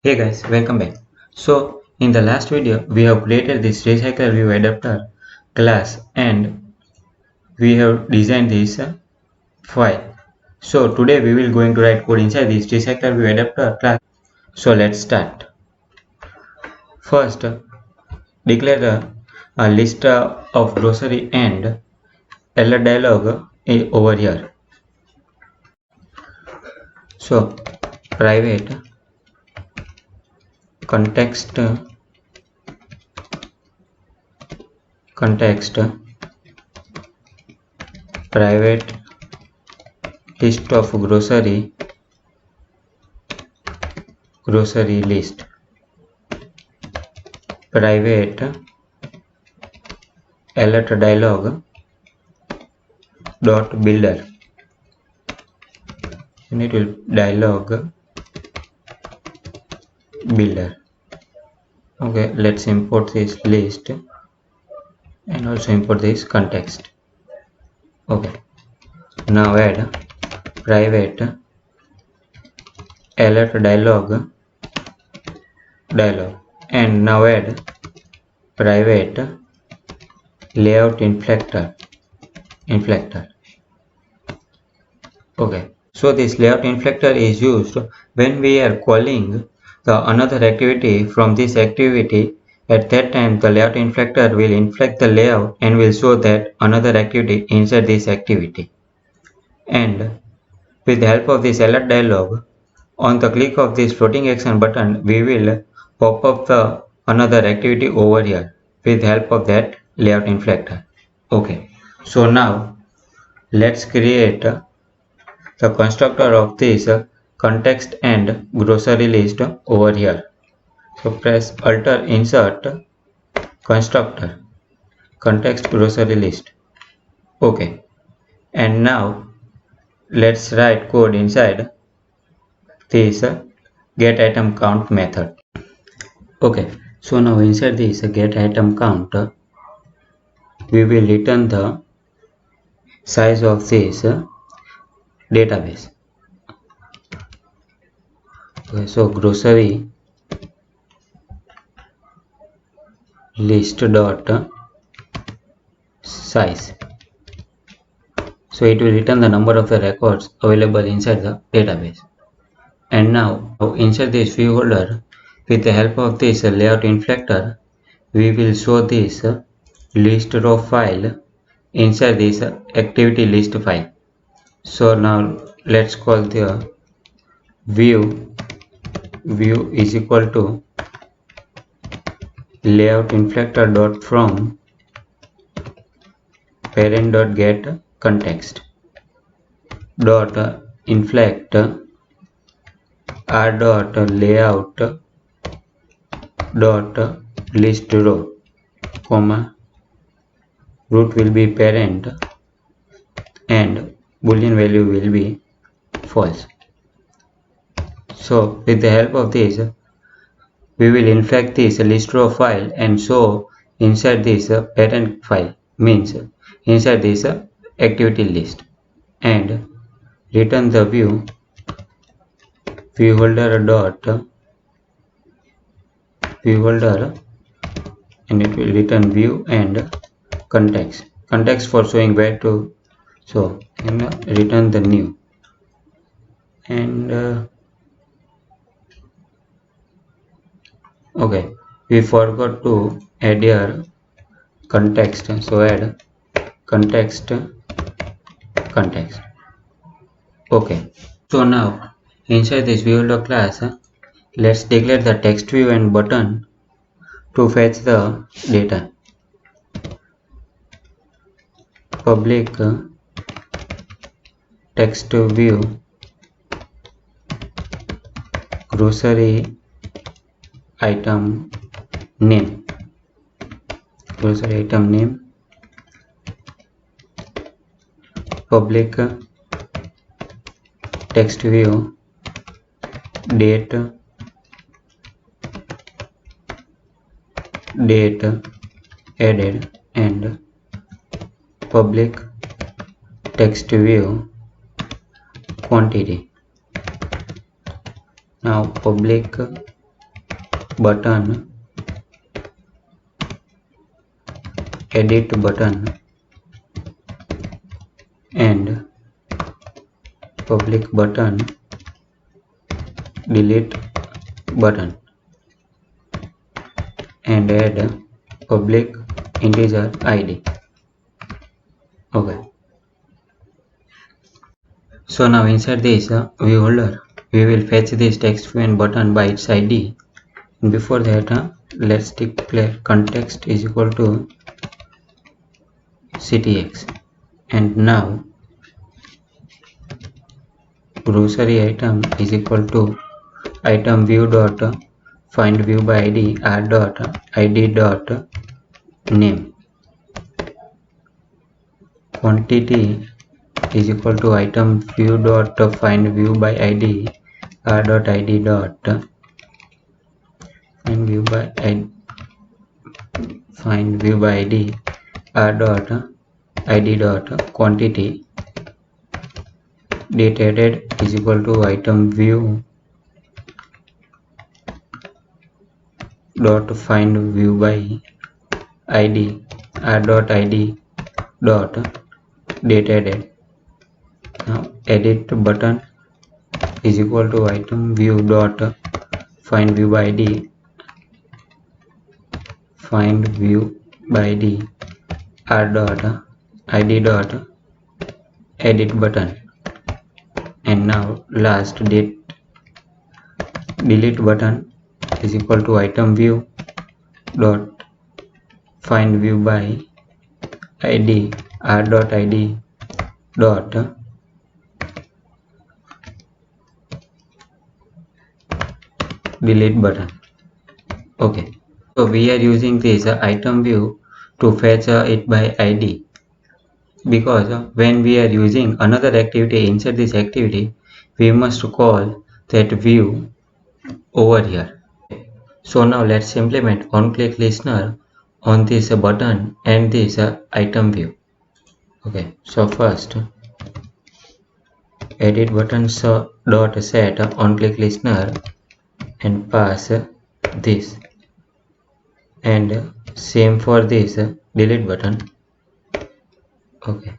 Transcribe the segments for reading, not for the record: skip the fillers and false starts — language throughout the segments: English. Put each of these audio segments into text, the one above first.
Hey guys, welcome back. So in the last video we have created this recycle view adapter class and we have designed this file. So today we will going to write code inside this recycle view adapter class. So let's start. First declare a list of grocery and alert dialog over here. So private context private list of grocery list private alert dialog dot builder unit will dialog builder. Okay, let's import this list and also import this context. Okay, now add private alert dialog and now add private layout inflector. Okay, so this layout inflector is used when we are calling the another activity from this activity. At that time the layout inflector will inflect the layout and will show that another activity inside this activity. And with the help of this alert dialog, on the click of this floating action button, we will pop up the another activity over here with the help of that layout inflector. Okay, so now let's create the constructor of this context and grocery list over here. So press Alt insert constructor context grocery list. Okay, and now let's write code inside this get item count method. Okay, so now inside this get item count we will return the size of this database. Okay, so grocery list dot size, so it will return the number of the records available inside the database. And now inside this view holder, with the help of this layout inflector, we will show this list row file inside this activity list file. So now let's call the view is equal to layout inflector dot from parent dot get context dot inflect r dot layout dot list row comma root will be parent and boolean value will be false. So with the help of this we will inflect this list row file and show inside this parent file, means inside this activity list, and return the view holder dot view holder, and it will return view and context for showing where to show, and return the new. And okay, we forgot to add here context, so add context. Okay, so now inside this view holder class let's declare the text view and button to fetch the data. Public text view grocery item name, public text view date added, and public text view quantity. Now public button, edit button, and public button, delete button, and add public integer id. Okay. So now inside this view holder, we will fetch this text view and button by its id. Before that, let's declare context is equal to ctx, and now grocery item is equal to item view dot find view by id r dot id dot name. Quantity is equal to item view dot find view by id r dot id dot find view by id r dot id dot quantity. Date added is equal to item view dot find view by id r dot id dot date added. Now edit button is equal to item view dot find view by id r dot id dot edit button. And now last delete button is equal to item view dot find view by id r dot id dot delete button. Okay, so we are using this item view to fetch it by id, because when we are using another activity inside this activity, we must call that view over here. So now let's implement on-click listener on this button and this item view. Okay, so first edit button dot set on-click listener and pass this, and same for this delete button. Okay,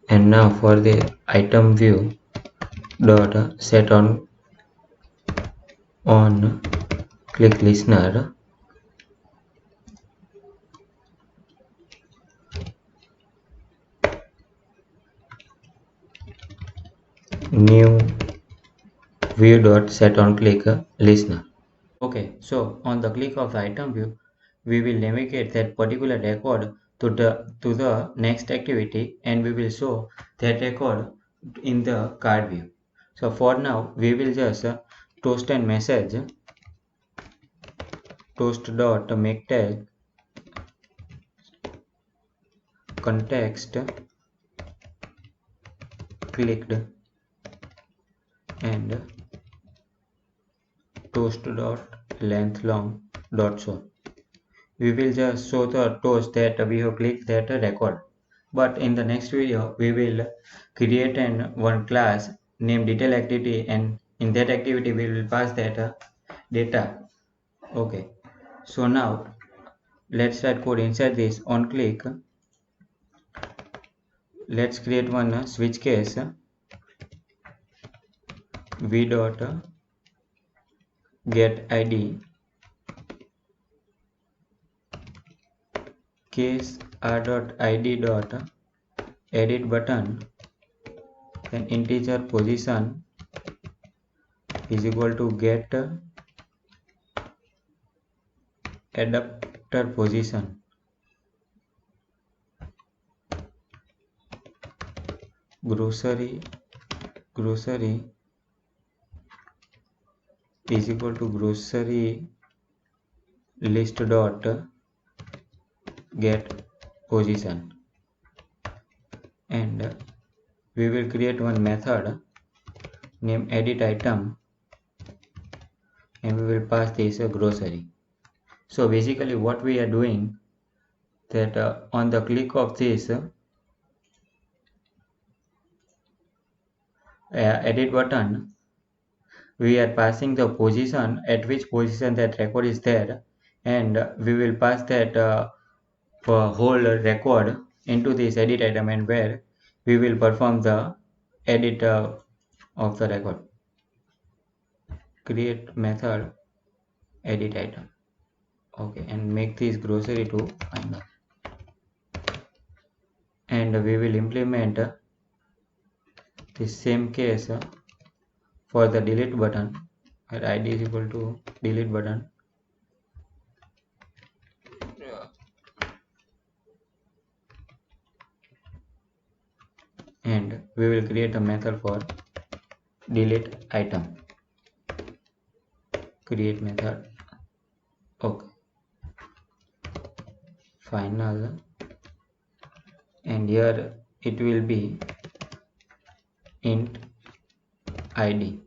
and now for the item view dot set on click listener new view dot set on click listener. Okay, so on the click of the item view, we will navigate that particular record to the next activity, and we will show that record in the card view. So for now we will just toast and message toast dot make tag context clicked and toast dot length long dot show. We will just show the toast that we have clicked that record, but in the next video we will create one class named detail activity, and in that activity we will pass that data. Okay, so now let's write code inside this on click. Let's create one switch case v dot get id case r dot id dot edit button, then integer position is equal to get adapter position. Grocery is equal to grocery list dot get position, and we will create one method named edit item, and we will pass this grocery. So basically what we are doing that on the click of this edit button, we are passing the position at which position that record is there, and we will pass that whole record into this edit item, and where we will perform the edit of the record. Create method edit item. Okay, and make this grocery to final, and we will implement the same case for the delete button, where id is equal to delete button, and we will create a method for delete item. Create method. Okay, final, and here it will be int id.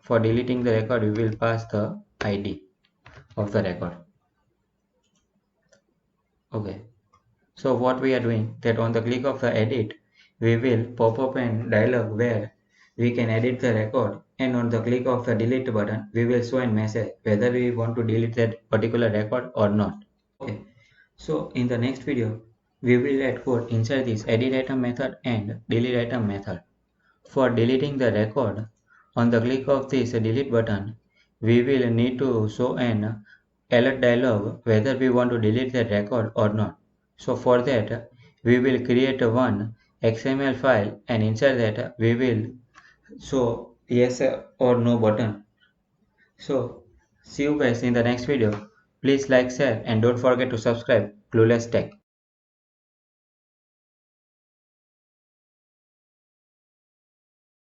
For deleting the record, we will pass the id of the record. Okay, so what we are doing, that on the click of the edit, we will pop up an dialog where we can edit the record, and on the click of the delete button, we will show a message whether we want to delete that particular record or not. Okay, so in the next video, we will add code inside this edit item method and delete item method. For deleting the record, on the click of this delete button, we will need to show an alert dialog whether we want to delete the record or not. So for that, we will create one XML file, and inside that we will show yes or no button. So see you guys in the next video. Please like, share, and don't forget to subscribe Clueless Tech.